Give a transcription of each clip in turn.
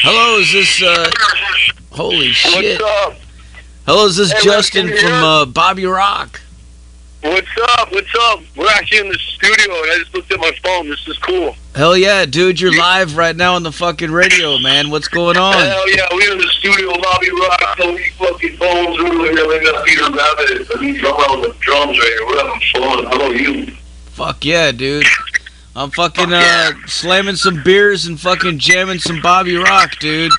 Hello, is this, holy shit. What's up? Hello, is this Hey, Justin Rustin here. from, Bobbyrock? What's up? What's up? We're actually in the studio, and I just looked at my phone. This is cool. Hell yeah, dude, you're live right now on the fucking radio, man. What's going on? Hell yeah, we're in the studio, Bobbyrock, so we fucking phones earlier. We got Peter Rabbit, and he's on the drums right here. We're having fun. How about you? Fuck yeah, dude. I'm fucking, slamming some beers and fucking jamming some Bobbyrock, dude.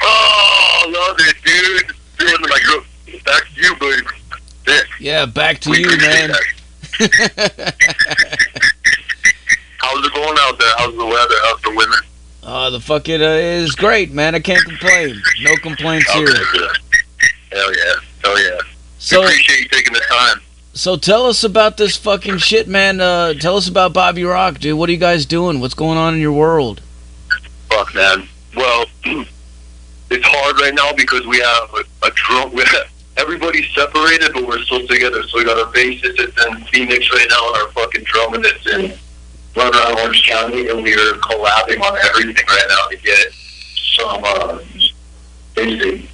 Oh, love it, dude. Doing like, back to you, baby. Sick. Yeah, back to We you, appreciate man. that. How's it going out there? How's the weather? How's the women? The fucking, is great, man. I can't complain. No complaints here. Okay, good. Hell yeah. Hell yeah. So, Appreciate you taking the time. so tell us about this fucking shit, man. Tell us about Bobbyrock, dude. What are you guys doing? What's going on in your world? Fuck, man. Well, it's hard right now because we have a drum. Everybody's separated, but we're still together. So we got our bassist that's in Phoenix right now, and our fucking drummer that's in right around Orange County, and we are collabing on everything right now to get some basic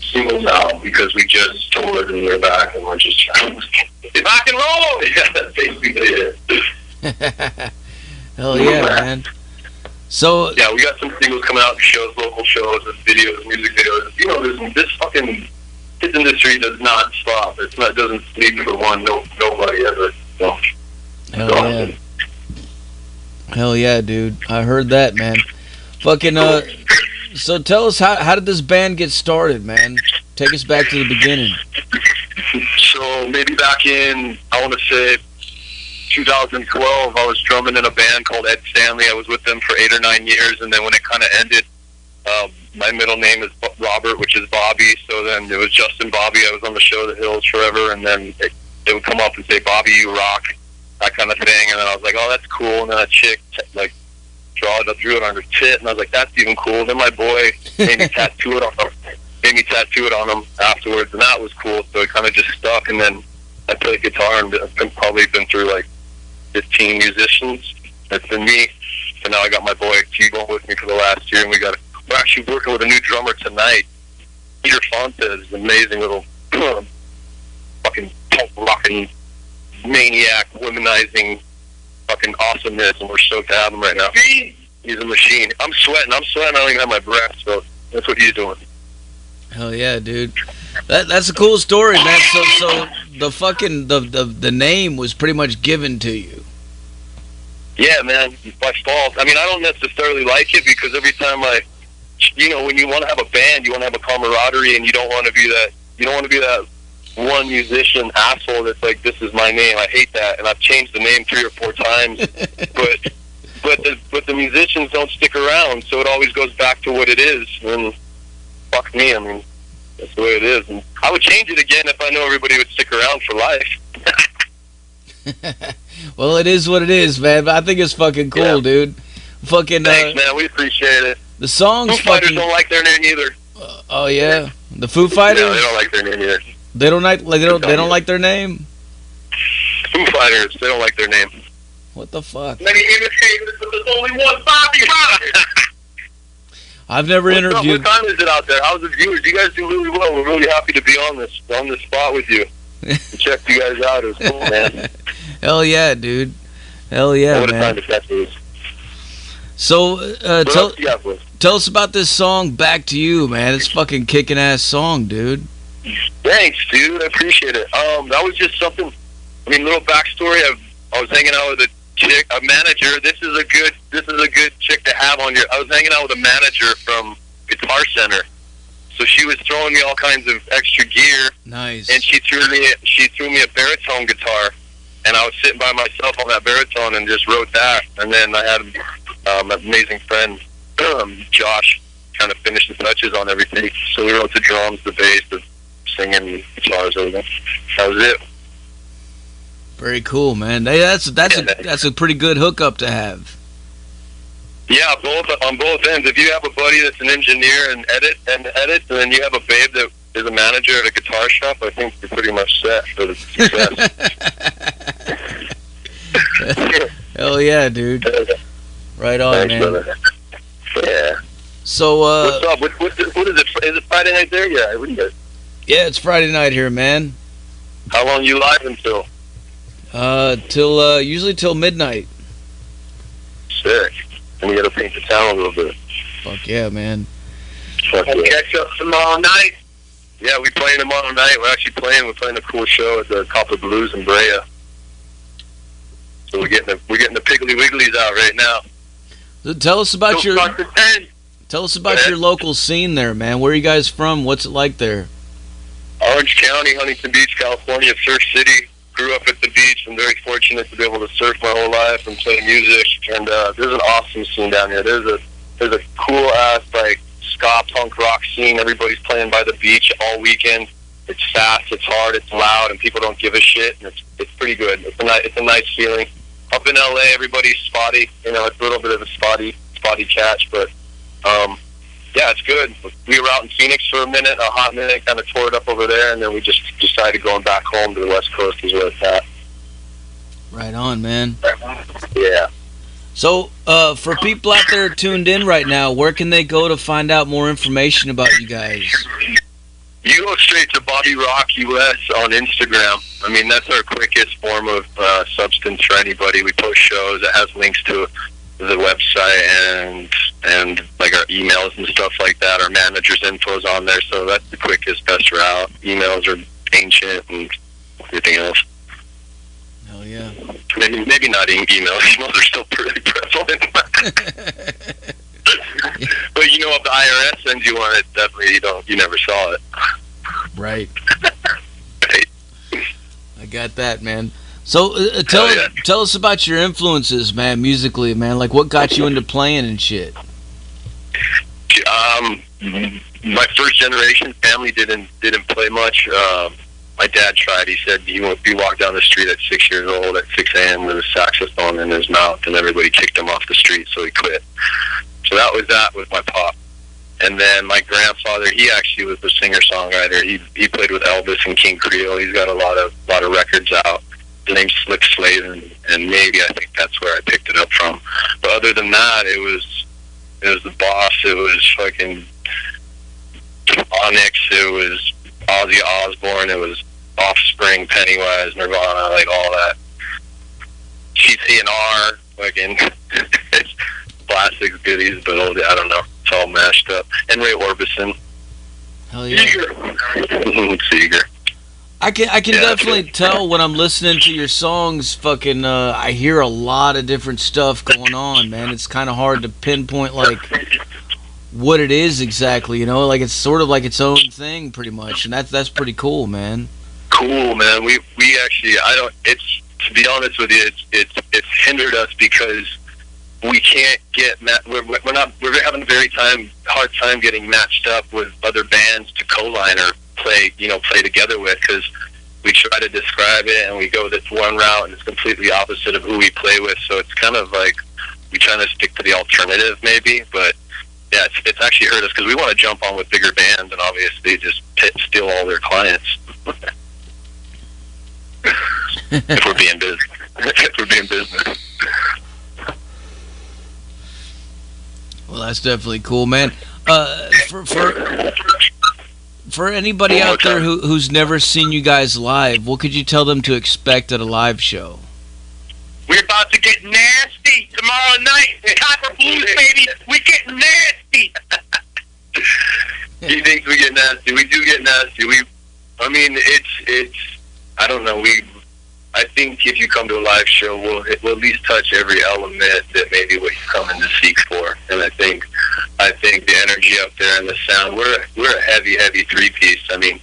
singles out because we just toured and we're back and we're just trying to get rock and roll. Yeah, that's basically it. Hell yeah, man. So, Yeah, we got some singles coming out, shows, local shows, and videos, music videos. You know, this industry does not stop. It doesn't sleep for one. Nobody ever. No. hell yeah. Hell yeah, dude. I heard that, man. Fucking, so tell us, how did this band get started, man? Take us back to the beginning. So maybe back in, I want to say, 2012, I was drumming in a band called Ed Stanley. I was with them for 8 or 9 years, and then when it kind of ended, my middle name is Robert, which is Bobby, so then it was Justin Bobby. I was on the show The Hills forever, and then they would come up and say, Bobby, you rock, that kind of thing, and then I was like, oh, that's cool, and then a chick, like, drew it on her tit, and I was like, that's even cool. Then my boy made me tattoo it on him afterwards, and that was cool, so it kind of just stuck, and then I played guitar, and I've probably been through, like, 15 musicians. That's been me, and now I got my boy T-Bone with me for the last year, and we're actually working with a new drummer tonight. Peter Fontes, amazing little fucking punk rocking maniac, womanizing fucking awesomeness, and we're stoked to have him right now. He's a machine. I'm sweating. I don't even have my breath, so that's what he's doing. Hell yeah, dude. That's a cool story, man. So the fucking, the name was pretty much given to you. Yeah, man, by fault. I mean, I don't necessarily like it because every time when you want to have a band, you want to have a camaraderie, and you don't want to be that one musician asshole that's like, this is my name. I hate that, and I've changed the name 3 or 4 times, but the musicians don't stick around, so it always goes back to what it is. And fuck me, I mean, that's the way it is. And I would change it again if I know everybody would stick around for life. Well, it is what it is, man. But I think it's fucking cool, dude. Fucking. Thanks, man. We appreciate it. The songs. Foo Fighters don't like their name either. Oh yeah, the Foo Fighters. Yeah, they don't like their name either. They don't like their name. Foo Fighters, they don't like their name. What the fuck? Many imitators, but there's only one Bobbyrock. I've never interviewed. What time is it out there? How's the viewers? You guys do really well. We're really happy to be on this spot with you. Check you guys out. It was cool, man. Hell yeah, dude. Hell yeah, what man. What a time to catch this. So, tell us about this song, Back to You, man. It's fucking kicking ass song, dude. Thanks, dude. I appreciate it. That was just something. I mean, little backstory. I was hanging out with a manager. This is a good chick to have on your. I was hanging out with a manager from Guitar Center, so she was throwing me all kinds of extra gear. Nice. And she threw me a baritone guitar, and I was sitting by myself on that baritone and just wrote that. And then I had an amazing friend, Josh, kind of finish the touches on everything. So we wrote the drums, the bass, the singing, guitars, everything. That was it. Very cool, man. Hey, that's a pretty good hookup to have. Yeah, on both ends. If you have a buddy that's an engineer and edits, and then you have a babe that is a manager at a guitar shop, I think you're pretty much set for the success. Hell yeah, dude. Right on, Thanks, man. brother. Yeah. So, what's up? What is it? Is it Friday night there? Yeah, what do you guys? yeah, it's Friday night here, man. How long you live until? Usually till midnight. Sick. And we gotta paint the town a little bit. Fuck yeah, man. Fuck yeah. Catch up tomorrow night. Yeah, we playing tomorrow night. We're playing a cool show at the Copper Blues in Brea. So we're getting the Piggly Wigglies out right now. So tell us about your local scene there, man. Where are you guys from? What's it like there? Orange County, Huntington Beach, California, Surf City. Grew up at the beach. I'm very fortunate to be able to surf my whole life and play music. And there's an awesome scene down here. There's a cool ass like ska punk rock scene. Everybody's playing by the beach all weekend. It's fast, it's hard, it's loud, and people don't give a shit. And it's pretty good. It's a nice feeling. Up in LA, everybody's spotty. You know, it's a little bit of a spotty catch, but yeah, it's good. We were out in Phoenix for a hot minute, kind of tore it up over there, and then we just decided going back home to the West Coast is where it's at. Right on, man. Yeah. So, for people out there tuned in right now, where can they go to find out more information about you guys? You go straight to Bobbyrock US on Instagram. I mean, that's our quickest form of substance for anybody. We post shows. It has links to the website and like our emails and stuff like that. Our manager's info's on there, so that's the quickest, best route. Emails are ancient and everything else. Hell yeah. Maybe not emails. Emails are still pretty prevalent. But you know, if the IRS sends you one, it definitely you never saw it. Right. Right. I got that, man. So tell us about your influences, man, musically, man. Like, what got you into playing and shit? My first generation family didn't play much. My dad tried. He said he walked down the street at 6 years old at 6 a.m. with a saxophone in his mouth, and everybody kicked him off the street, so he quit. So that was with my pop. And then my grandfather, he actually was the singer-songwriter. He played with Elvis and King Creole. He's got a lot of records out. His name's Slick Slavin, and maybe I think that's where I picked it up from. But other than that, it was the Boss. It was fucking Onyx. It was Ozzy Osbourne. It was Offspring, Pennywise, Nirvana, like all that. CCNR, fucking classics, goodies, but old, I don't know. It's all mashed up. And Ray Orbison. Hell yeah. Seeger. I can definitely tell when I'm listening to your songs. Fucking, I hear a lot of different stuff going on, man. It's kind of hard to pinpoint like what it is exactly. You know, like it's sort of like its own thing, pretty much, and that's pretty cool, man. Cool, man. We actually, It's, to be honest with you, it's hindered us because we can't get we're having a hard time getting matched up with other bands to co-line or play together with, because we try to describe it and we go this one route and it's completely opposite of who we play with. So it's kind of like we trying to stick to the alternative maybe, but yeah, it's actually hurt us because we want to jump on with bigger bands and obviously just steal all their clients. If we're being business. Well, that's definitely cool, man. For anybody out there who's never seen you guys live, what could you tell them to expect at a live show? We're about to get nasty tomorrow night. Copper Blues, baby. We get nasty. He thinks we get nasty. We do get nasty. It's. I don't know. I think if you come to a live show, we'll at least touch every element that maybe what you come in to seek for. And I think the energy up there and the sound. We're a heavy three-piece. I mean,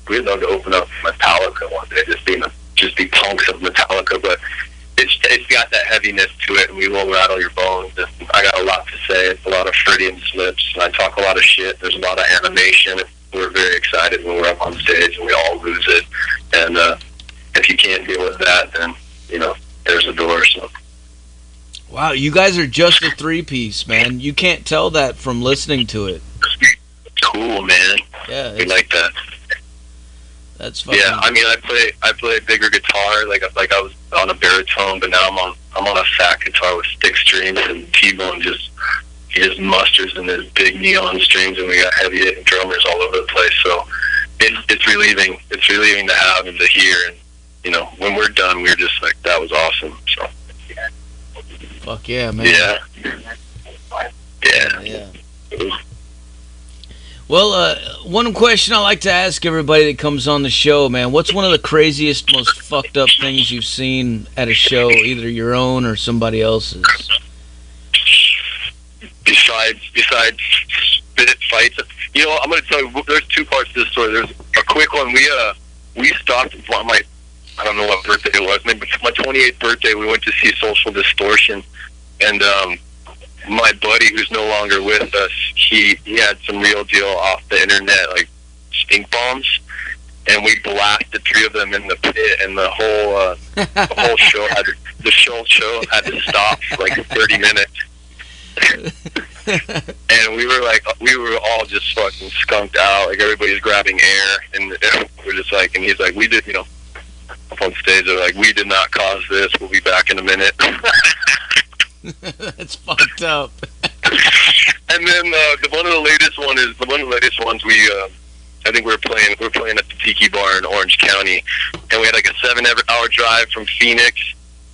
we'd love to open up Metallica one day, just be punks of Metallica, but it's got that heaviness to it, and we will rattle your bones. And I got a lot to say. It's a lot of Freudian slips, and I talk a lot of shit. There's a lot of animation. We're very excited when we're up on stage, and we all lose it. And if you can't deal with that, then there's a door. So. Wow, you guys are just a three-piece, man. You can't tell that from listening to it. Cool, man. Yeah, we like that. That's fucking. Yeah, I mean, I play a bigger guitar, like I was on a baritone, but now I'm on a fat guitar with stick strings, and T-Bone just he just musters in his big neon strings, and we got heavy hitting drummers all over the place. So it's relieving. It's relieving to have and to hear. And you know, when we're done, we're just like, that was awesome. So fuck yeah, man. Yeah. Well, one question I like to ask everybody that comes on the show, man. What's one of the craziest, most fucked up things you've seen at a show, either your own or somebody else's? Besides spit fights, you know, I'm going to tell you, there's two parts to this story. There's a quick one. We stopped on my, I don't know what birthday it was, maybe my 28th birthday. We went to see Social Distortion, and my buddy, who's no longer with us, he had some real deal off the internet, like stink bombs, and we blasted 3 of them in the pit, and the whole show had to stop for like 30 minutes. And we were all just fucking skunked out, like everybody's grabbing air, and we're just like, and he's like, we did, you know, up on stage, they're like, we did not cause this, we'll be back in a minute. That's fucked up. And then one of the latest ones I think we were playing at the Tiki Bar in Orange County, and we had like a 7-hour drive from Phoenix,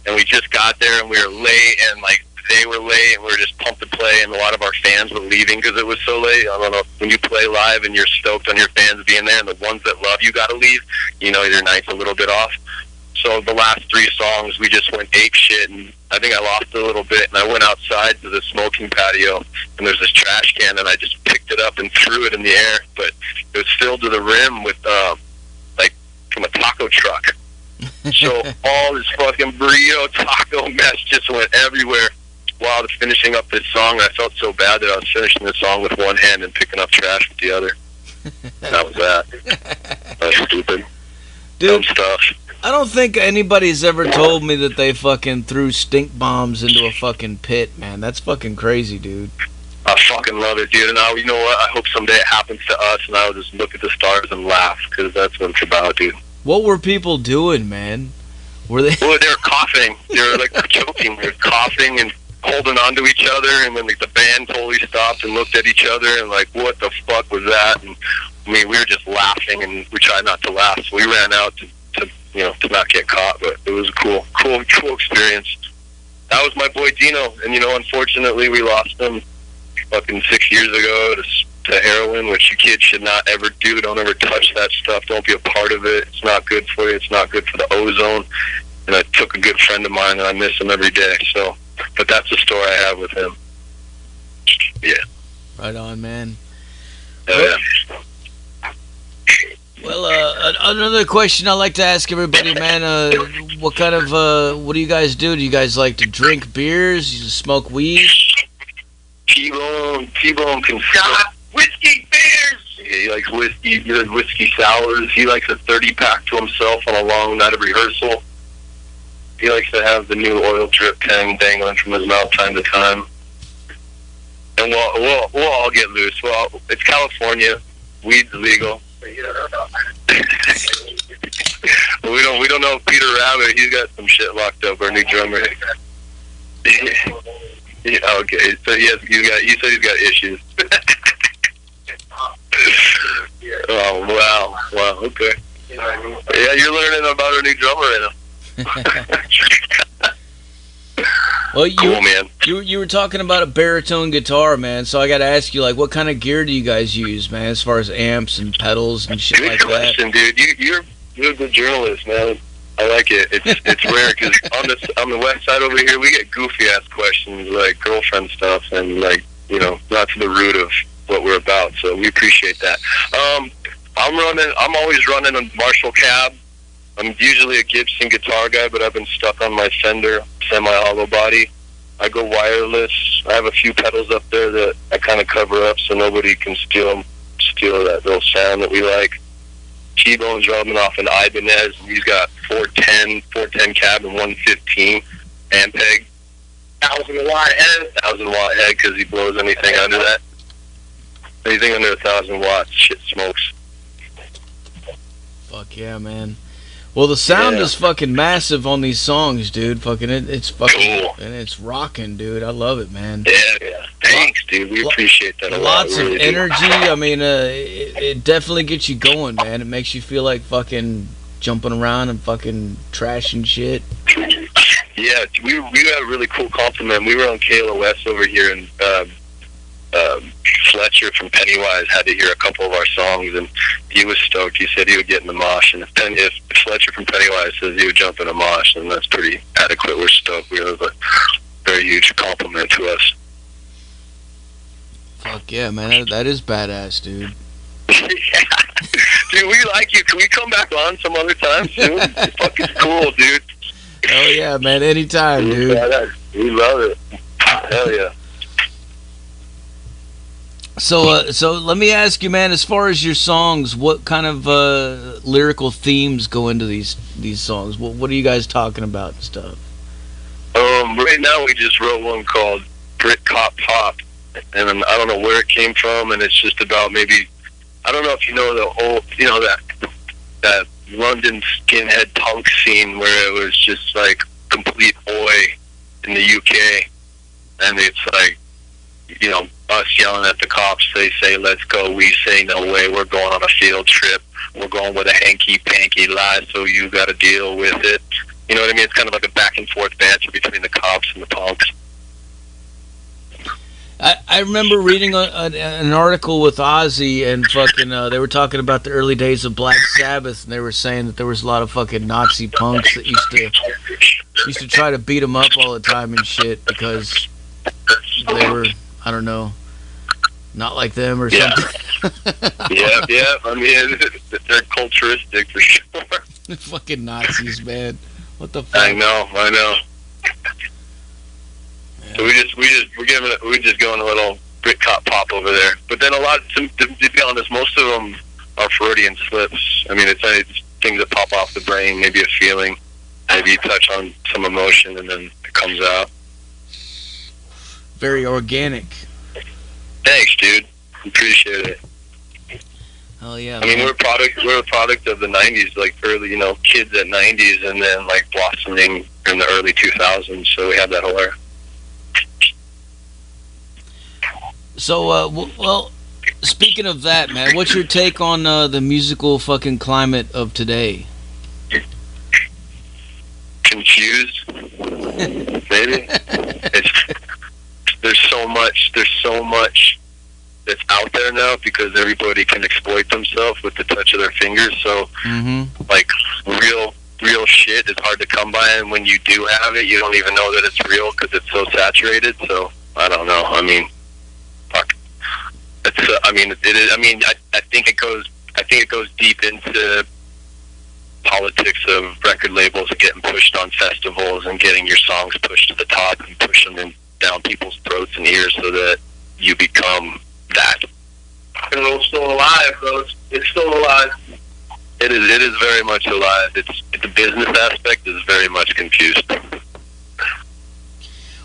and we just got there, and we were late, and like they were late, and we were just pumped to play, and a lot of our fans were leaving because it was so late. I don't know, when you play live and you're stoked on your fans being there, and the ones that love you gotta leave, you know, your night's a little bit off. So the last 3 songs, we just went ape shit, and I think I lost a little bit, and I went outside to the smoking patio, and there's this trash can, and I just picked it up and threw it in the air, but it was filled to the rim with, like, from a taco truck. So all this fucking burrito taco mess just went everywhere while finishing up this song. I felt so bad that I was finishing this song with one hand and picking up trash with the other. And that was that. That was stupid. Dude, dumb stuff. I don't think anybody's ever told me that they fucking threw stink bombs into a fucking pit, man. That's fucking crazy, dude. I fucking love it, dude. And you know what? I hope someday it happens to us, and I'll just look at the stars and laugh, because that's what it's about, dude. What were people doing, man? Were they? Well, they were coughing. They were like choking. They were coughing and holding on to each other, and then like the band totally stopped and looked at each other and like, what the fuck was that? And I mean, we were just laughing, and we tried not to laugh, so we ran out to not get caught. But it was a cool experience. That was my boy Dino, and you know, unfortunately, we lost him fucking 6 years ago to heroin, which you kids should not ever do. Don't ever touch that stuff. Don't be a part of it. It's not good for you. It's not good for the ozone. And I took a good friend of mine, and I miss him every day. So, but that's the story I have with him. Yeah. Right on, man. Yeah. Well, another question I like to ask everybody, man. What kind of what do you guys do? Do you guys like to drink beers? You smoke weed? T-Bone can shot whiskey beers. Yeah, he likes whiskey, good whiskey sours. He likes a 30-pack to himself on a long night of rehearsal. He likes to have the new oil drip pen dangling from his mouth time to time. And we'll all get loose. Well, it's California. Weed's legal. We don't know Peter Rabbit. He's got some shit locked up. Our new drummer. Yeah, okay, so he said he's got issues. Oh wow, okay. Yeah, you're learning about our new drummer right now. Well, cool, man. You were talking about a baritone guitar, man. So I got to ask you, like, what kind of gear do you guys use, man, as far as amps and pedals and shit like that? Good question, dude. You're a good journalist, man. I like it. It's rare because on the west side over here we get goofy ass questions like girlfriend stuff and like, you know, not to the root of what we're about. So we appreciate that. I'm always running a Marshall cab. I'm usually a Gibson guitar guy, but I've been stuck on my Fender semi-hollow body. I go wireless. I have a few pedals up there that I kind of cover up so nobody can steal that little sound that we like. T-Bone's rubbing off an Ibanez, and he's got 410 cab and 115 Ampeg. 1,000-watt head because he blows anything under that. Anything under 1,000 watts, shit smokes. Fuck yeah, man. Well, the sound is fucking massive on these songs, dude. Fucking it's fucking cool. And it's rocking, dude. I love it, man. Yeah. Thanks, dude. We appreciate that a lot. Lots of energy. I mean, it definitely gets you going, man. It makes you feel like fucking jumping around and fucking trashing shit. Yeah, we had a really cool compliment. We were on KLOS over here, and Fletcher from Pennywise had to hear a couple of our songs, and he was stoked. He said he would get in the mosh, and if Fletcher from Pennywise says he would jump in a mosh, then that's pretty adequate. We're stoked. It was a very huge compliment to us. Fuck yeah, man. That is badass, dude. Yeah. Dude, we like you. Can we come back on some other time soon? It's fucking cool, dude. Oh yeah, man. Anytime, dude. We love it. Hell yeah. So let me ask you, man. As far as your songs, what kind of lyrical themes go into these songs? What are you guys talking about and stuff? Right now we just wrote one called Britcop Pop, and I don't know where it came from, and it's just about maybe, I don't know if you know the old, you know, that London skinhead punk scene where it was just like complete oi in the UK, and it's like, you know, us yelling at the cops. They say let's go, we say no way, we're going on a field trip, we're going with a hanky-panky lie, so you gotta deal with it. You know what I mean? It's kind of like a back and forth banter between the cops and the punks. I remember reading an article with Ozzy, and fucking they were talking about the early days of Black Sabbath, and they were saying that there was a lot of fucking Nazi punks that used to try to beat them up all the time and shit because they were, I don't know, not like them or something. Yeah. I mean, they're culturistic for sure. Fucking Nazis, man. What the fuck? I know. So we're just going a little Britcop pop over there. But then to be honest, most of them are Freudian slips. I mean, it's things that pop off the brain, maybe a feeling, maybe you touch on some emotion, and then it comes out. Very organic. Thanks, dude. Appreciate it. Hell yeah. I mean, we're a product of the 90s, like early, you know, kids at 90s, and then like blossoming in the early 2000s. So we had that whole era. So, well, speaking of that, man, what's your take on the musical fucking climate of today? Confused, maybe. There's so much that's out there now because everybody can exploit themselves with the touch of their fingers. So, like, real shit is hard to come by, and when you do have it, you don't even know that it's real because it's so saturated. So, I don't know. I mean, fuck. It's. I mean, it is. I mean, I think it goes deep into politics of record labels getting pushed on festivals and getting your songs pushed to the top and pushing them down people's throats and ears so that you become that. Rock and roll's still alive, bro. It's still alive. It is very much alive. It's the business aspect is very much confused.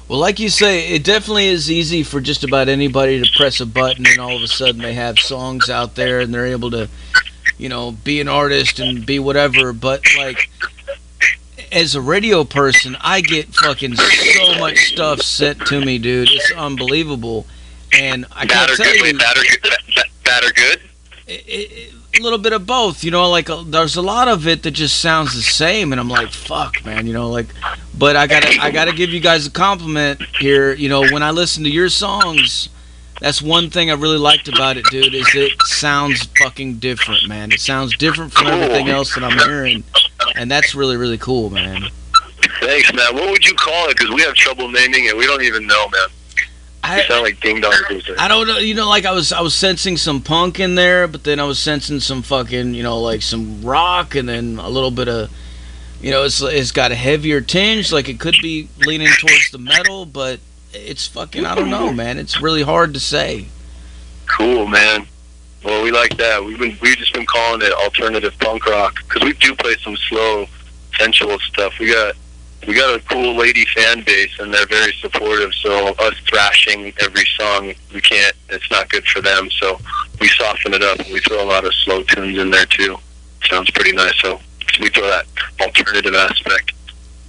Well, like you say, it definitely is easy for just about anybody to press a button and all of a sudden they have songs out there and they're able to, you know, be an artist and be whatever. But, like, as a radio person, I get fucking so much stuff sent to me, dude. It's unbelievable. And I can't tell you... Bad or good? A little bit of both, you know, like there's a lot of it that just sounds the same, and I'm like, fuck, man, you know, like, but I gotta give you guys a compliment here, you know, when I listen to your songs, that's one thing I really liked about it, dude, is it sounds fucking different, man. It sounds different from everything else that I'm hearing, and that's really, really cool, man. Thanks, man. What would you call it? Because we have trouble naming it. We don't even know, man. You sound like Ding Dong. I don't know, you know, like I was sensing some punk in there, but then I was sensing some fucking, you know, like some rock, and then a little bit of, you know, it's got a heavier tinge, like it could be leaning towards the metal, but it's fucking, I don't know, man. It's really hard to say. Cool, man. Well, we like that. We've just been calling it alternative punk rock because we do play some slow, sensual stuff. We got a cool lady fan base, and they're very supportive. So us thrashing every song, it's not good for them. So we soften it up. We throw a lot of slow tunes in there too. Sounds pretty nice. So we throw that alternative aspect.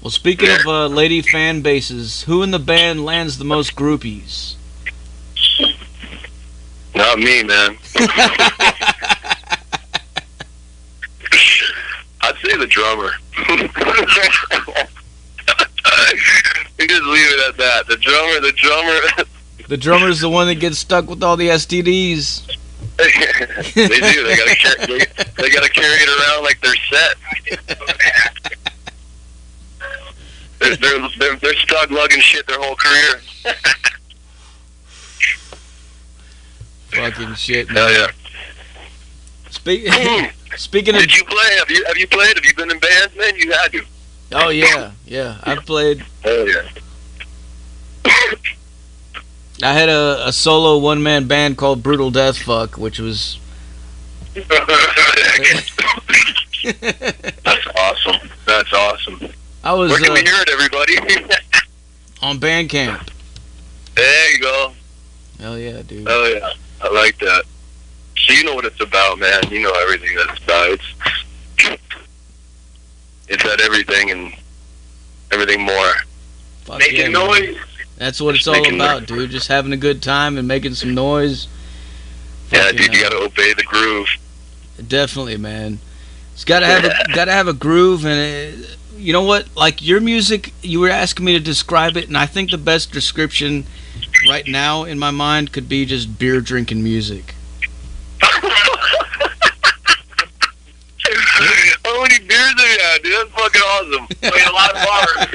Well, speaking of lady fan bases, who in the band lands the most groupies? Not me, man. I'd say the drummer. You just leave it at that. The drummer. The drummer's the one that gets stuck with all the STDs. They do. They gotta carry it around like they're set. They're stuck lugging shit their whole career. Fucking shit, man. Hell yeah. Speaking of, did you play? Have you played? Have you been in bands, man? You had to. Oh yeah. I've played. Oh yeah. I had a solo one-man band called Brutal Death Fuck, which was. That's awesome. That's awesome. I was. Where can we hear it, everybody? On Bandcamp. There you go. Hell yeah, dude. Oh yeah, I like that. So you know what it's about, man. You know everything that it's about. It's that everything and everything more. Fuck making yeah, noise. Man. That's what it's all about, dude. Just having a good time and making some noise. Yeah, dude, you gotta obey the groove. Definitely, man. It's gotta have a groove, and you know what? Like your music, you were asking me to describe it, and I think the best description right now in my mind could be just beer drinking music. How many beers have you had, dude? That's fucking awesome. Played a lot of bars.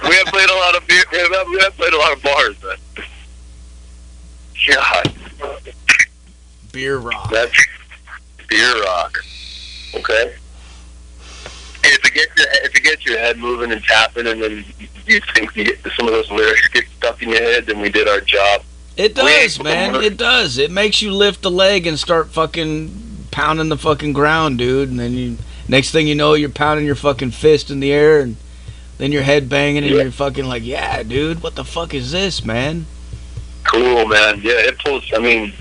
We have played a lot of beer. We have played a lot of bars, man. God. Beer rock. That's beer rock. Okay. And if it gets your head moving and tapping, and then you think you get some of those lyrics get stuck in your head, then we did our job. It does, man. It does. It makes you lift the leg and start fucking pounding the fucking ground, dude. And then next thing you know, you're pounding your fucking fist in the air, and then your head banging, and you're fucking like, yeah, dude, what the fuck is this, man? Cool, man. Yeah, it pulls. I mean,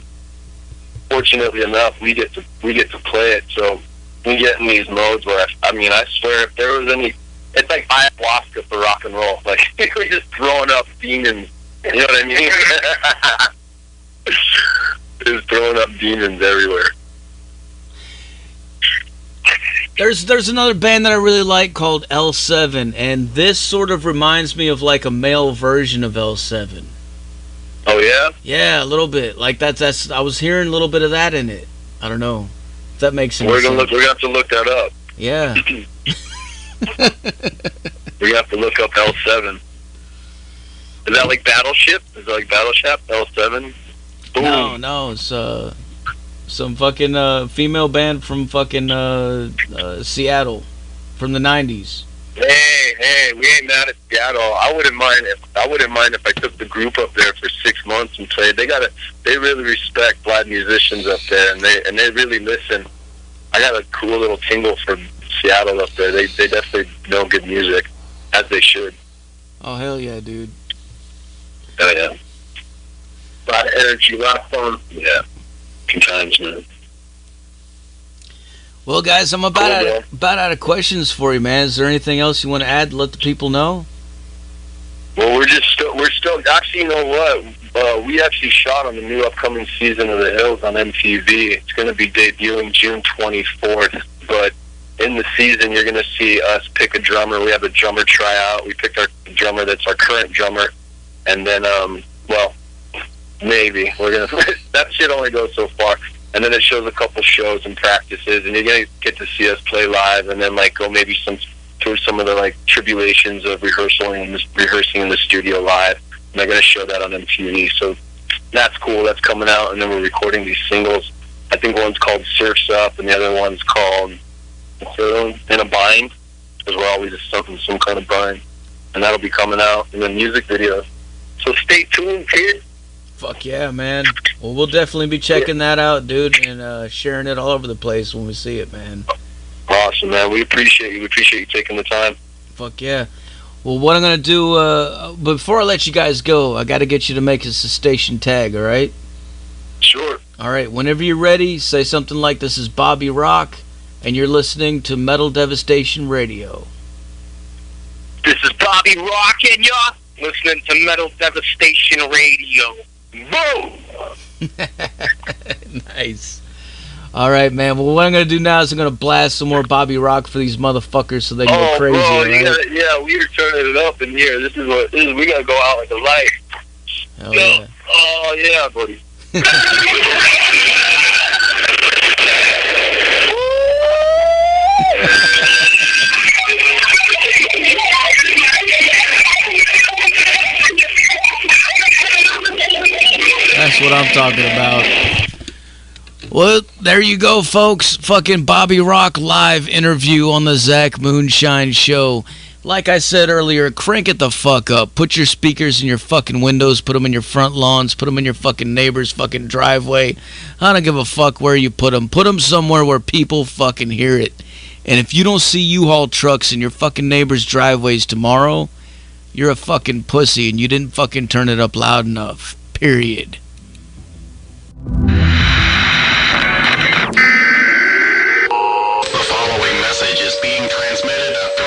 fortunately enough, we get to play it, so we get in these modes where I swear, if there was any, it's like ayahuasca for rock and roll. Like we're just throwing up demons. You know what I mean? Just throwing up demons everywhere. There's another band that I really like called L7, and this sort of reminds me of like a male version of L7. Oh yeah? Yeah, a little bit. Like that's I was hearing a little bit of that in it. I don't know if that makes sense. We're gonna have to look that up. Yeah. We have to look up L7. Is that like Battleship? Is it like Battleship? L7? Boom. No, it's some fucking female band from fucking Seattle from the 90s. Hey, we ain't mad at Seattle. I wouldn't mind if I took the group up there for 6 months and played. They really respect black musicians up there, and they really listen. I got a cool little tingle for Seattle up there. They definitely know good music, as they should. Oh hell yeah, dude. Oh yeah. A lot of energy, a lot of fun. Yeah. Good times, man. Well, guys, I'm about out of questions for you, man. Is there anything else you want to add to let the people know? Well, we're still. Actually, you know what? We actually shot on the new upcoming season of The Hills on MTV. It's going to be debuting June 24th. But in the season, you're going to see us pick a drummer. We have a drummer tryout. We picked our drummer that's our current drummer, and then, well, maybe we're gonna. That shit only goes so far. And then it shows a couple shows and practices, and you're gonna get to see us play live, and then like go maybe through some of the like tribulations of rehearsing in the studio live. And they're gonna show that on MTV, so that's cool. That's coming out, and then we're recording these singles. I think one's called Surfs Up, and the other one's called In a Bind, because we're always some kind of bind, and that'll be coming out, and then music video. So stay tuned, kid. Fuck yeah, man. Well, we'll definitely be checking that out, dude, and sharing it all over the place when we see it, man. Awesome, man. We appreciate you. We appreciate you taking the time. Fuck yeah. Well, what I'm going to do, before I let you guys go, I got to get you to make us a station tag, all right? Sure. All right, whenever you're ready, say something like, "This is Bobbyrock, and you're listening to Metal Devastation Radio." This is Bobbyrock, and you're listening to Metal Devastation Radio. Boom! Nice. All right, man. Well, what I'm gonna do now is I'm gonna blast some more Bobbyrock for these motherfuckers so they can go crazy. Bro, right? yeah, we are turning it up in here. This is we gotta go out like a light. Hell yeah. Oh yeah, buddy. That's what I'm talking about. Well, there you go, folks. Fucking Bobbyrock live interview on the Zach Moonshine Show. Like I said earlier, crank it the fuck up. Put your speakers in your fucking windows. Put them in your front lawns. Put them in your fucking neighbor's fucking driveway. I don't give a fuck where you put them. Put them somewhere where people fucking hear it. And if you don't see U-Haul trucks in your fucking neighbor's driveways tomorrow, you're a fucking pussy and you didn't fucking turn it up loud enough. Period. The following message is being transmitted at